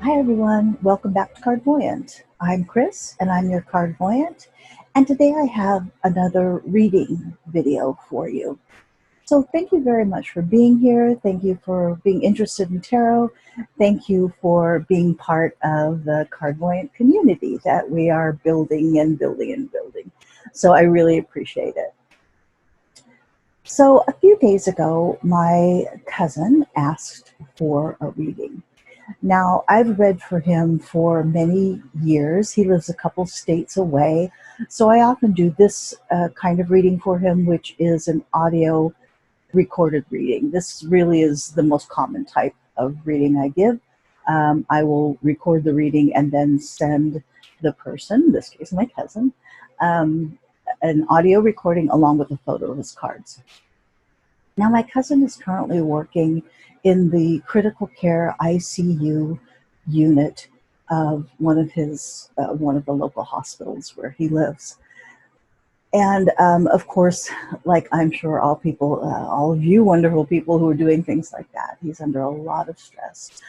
Hi everyone, welcome back to Cardvoyant. I'm Kris and I'm your Cardvoyant, and today I have another reading video for you. So thank you very much for being here. Thank you for being interested in tarot. Thank you for being part of the Cardvoyant community that we are building and building and building. So I really appreciate it. So a few days ago, my cousin asked for a reading. Now, I've read for him for many years. He lives a couple states away. So I often do this kind of reading for him, which is an audio recorded reading. This really is the most common type of reading I give. I will record the reading and then send the person, in this case my cousin, um, an audio recording along with a photo of his cards. Now, my cousin is currently working in the critical care ICU unit of one of the local hospitals where he lives. And of course, like I'm sure all of you wonderful people who are doing things like that, he's under a lot of stress.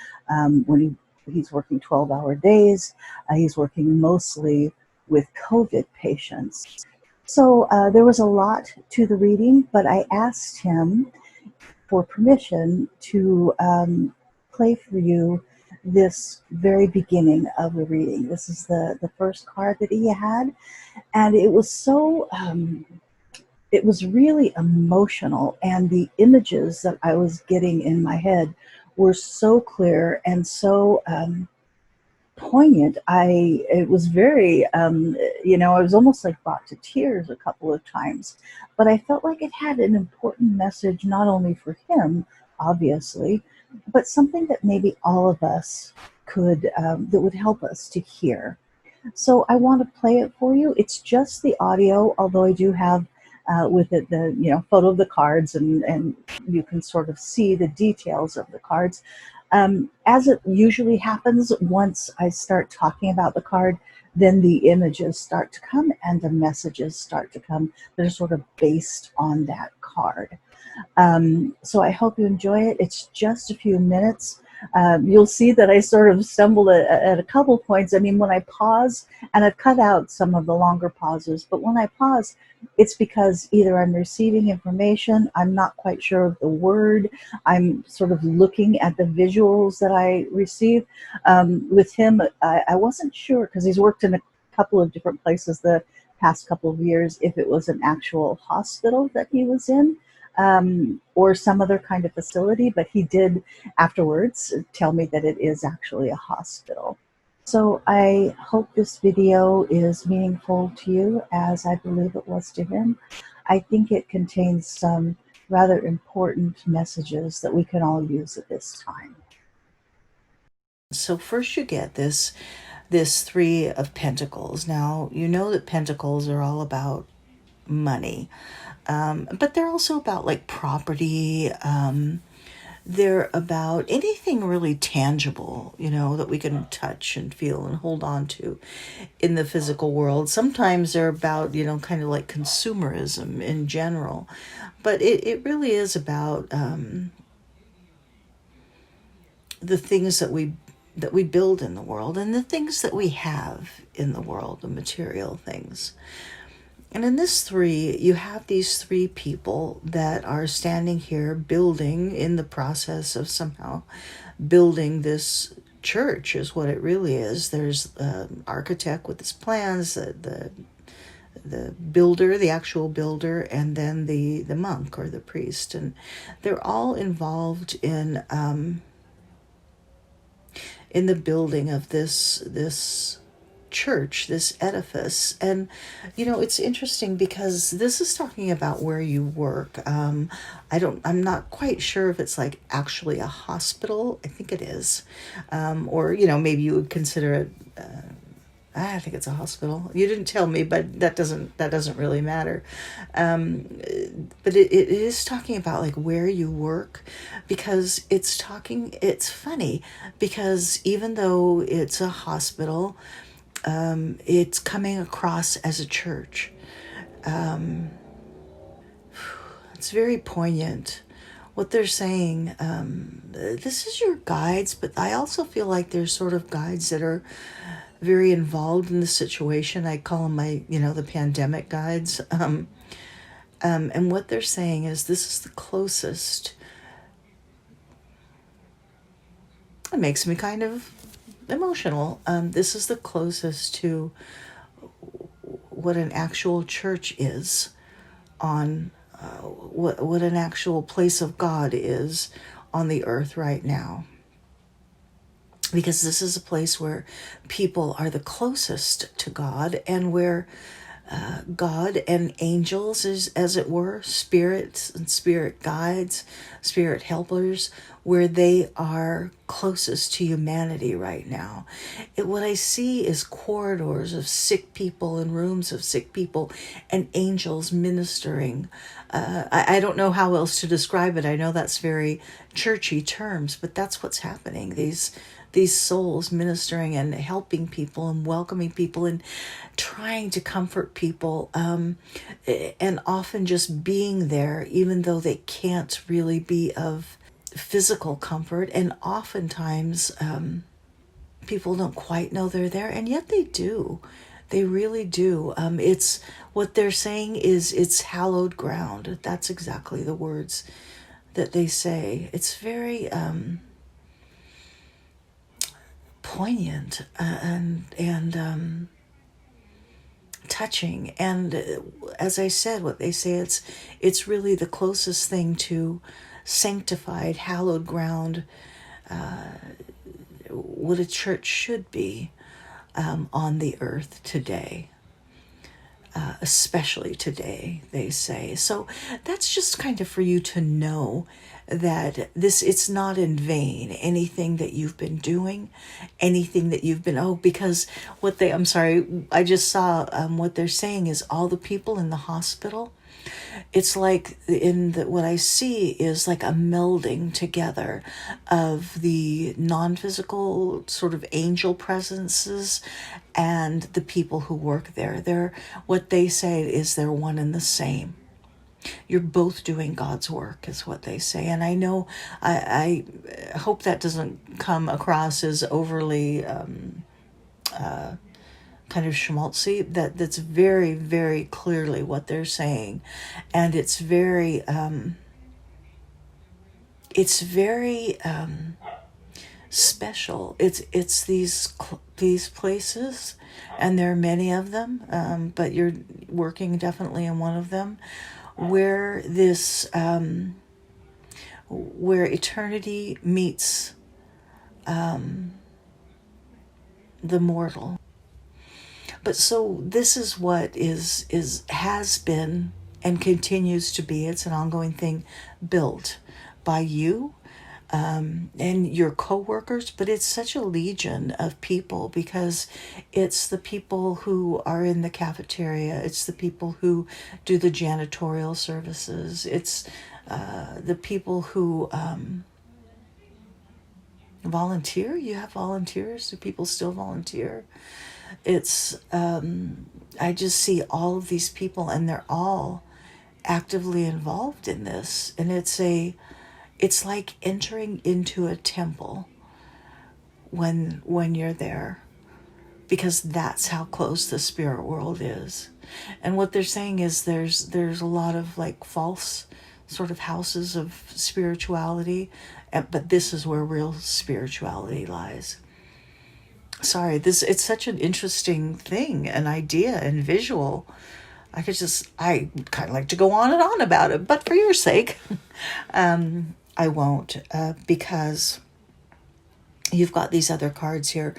He's working 12-hour days, he's working mostly with COVID patients. So there was a lot to the reading, but I asked him for permission to play for you this very beginning of the reading. This is the first card that he had, and it was really emotional, and the images that I was getting in my head were so clear and so poignant. It was very, I was almost like brought to tears a couple of times, but I felt like it had an important message, not only for him, obviously, but something that maybe all of us that would help us to hear. So I want to play it for you. It's just the audio, although I do have with it the photo of the cards, and you can sort of see the details of the cards. As it usually happens, once I start talking about the card, then the images start to come and the messages start to come that are sort of based on that card. So I hope you enjoy it. It's just a few minutes. You'll see that I sort of stumble at a couple points. I mean, when I pause, and I've cut out some of the longer pauses, but when I pause, it's because either I'm receiving information, I'm not quite sure of the word, I'm sort of looking at the visuals that I receive. With him, I wasn't sure, because he's worked in a couple of different places the past couple of years, if it was an actual hospital that he was in, or some other kind of facility, but he did afterwards tell me that it is actually a hospital. So I hope this video is meaningful to you, as I believe it was to him. I think it contains some rather important messages that we can all use at this time. So first you get this Three of Pentacles. Now, you know that Pentacles are all about money, but they're also about like property. They're about anything really tangible, that we can touch and feel and hold on to in the physical world. Sometimes they're about, kind of like consumerism in general, but it really is about the things that we build in the world and the things that we have in the world, the material things. And in this three, you have these three people that are standing here building, in the process of somehow building this church, is what it really is. There's an architect with his plans, the builder, the actual builder, and then the monk or the priest, and they're all involved in the building of this church, this edifice. And it's interesting because this is talking about where you work. I'm not quite sure if it's like actually a hospital. I think it is. Or maybe you would consider it, I think it's a hospital. You didn't tell me, but that doesn't really matter. But it is talking about like where you work, because it's funny because even though it's a hospital, it's coming across as a church. It's very poignant what they're saying, this is your guides, but I also feel like there's sort of guides that are very involved in the situation. I call them my, the pandemic guides. And what they're saying is this is the closest. It makes me kind of emotional. This is the closest to what an actual church is on what an actual place of God is on the earth right now. Because this is a place where people are the closest to God, and where God and angels, as it were, spirits and spirit guides, spirit helpers, where they are closest to humanity right now. What I see is corridors of sick people and rooms of sick people and angels ministering. I don't know how else to describe it. I know that's very churchy terms, but that's what's happening. These souls ministering and helping people and welcoming people and trying to comfort people, and often just being there, even though they can't really be of physical comfort. And oftentimes, people don't quite know they're there, and yet they do. They really do. It's what they're saying is it's hallowed ground. That's exactly the words that they say. It's very poignant, and touching. And as I said, what they say, it's really the closest thing to sanctified, hallowed ground, what a church should be, on the earth today. Especially today, they say. So that's just kind of for you to know that it's not in vain, anything that you've been doing, anything that you've been, because I'm sorry, I just saw, what they're saying is all the people in the hospital, it's like what I see is like a melding together of the non-physical sort of angel presences and the people who work there. What they say is they're one and the same. You're both doing God's work, is what they say. And I know, I hope that doesn't come across as overly kind of schmaltzy. That's very, very clearly what they're saying. And it's very special. It's these places, and there are many of them, but you're working definitely in one of them, where where eternity meets the mortal. But so this is what has been and continues to be. It's an ongoing thing, built by you, and your coworkers, but it's such a legion of people, because it's the people who are in the cafeteria, it's the people who do the janitorial services, it's the people who volunteer. You have volunteers. Do people still volunteer? It's I just see all of these people, and they're all actively involved in this, and it's like entering into a temple when you're there, because that's how close the spirit world is. And what they're saying is there's a lot of like false sort of houses of spirituality, but this is where real spirituality lies. Sorry, it's such an interesting thing, an idea and visual. I kind of like to go on and on about it, but for your sake, I won't, because you've got these other cards here.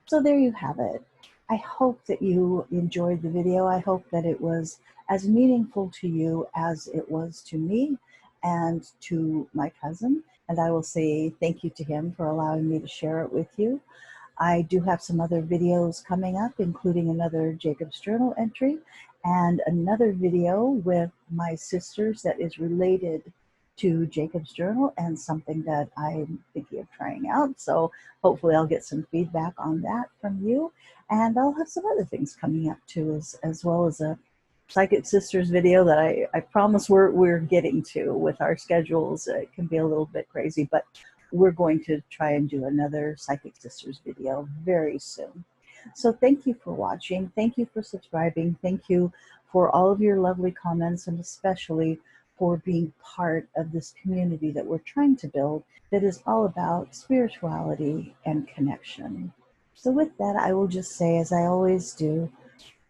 So there you have it. I hope that you enjoyed the video. I hope that it was as meaningful to you as it was to me and to my cousin. And I will say thank you to him for allowing me to share it with you. I do have some other videos coming up, including another Jacob's Journal entry and another video with my sisters that is related to Jacob's Journal and something that I'm thinking of trying out. So hopefully I'll get some feedback on that from you. And I'll have some other things coming up too, as well as a Psychic Sisters video that I promise we're getting to with our schedules. It can be a little bit crazy, but we're going to try and do another Psychic Sisters video very soon. So thank you for watching. Thank you for subscribing. Thank you for all of your lovely comments, and especially for being part of this community that we're trying to build that is all about spirituality and connection. So with that, I will just say, as I always do,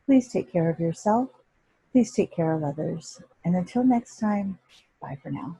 please take care of yourself. Please take care of others. And until next time, bye for now.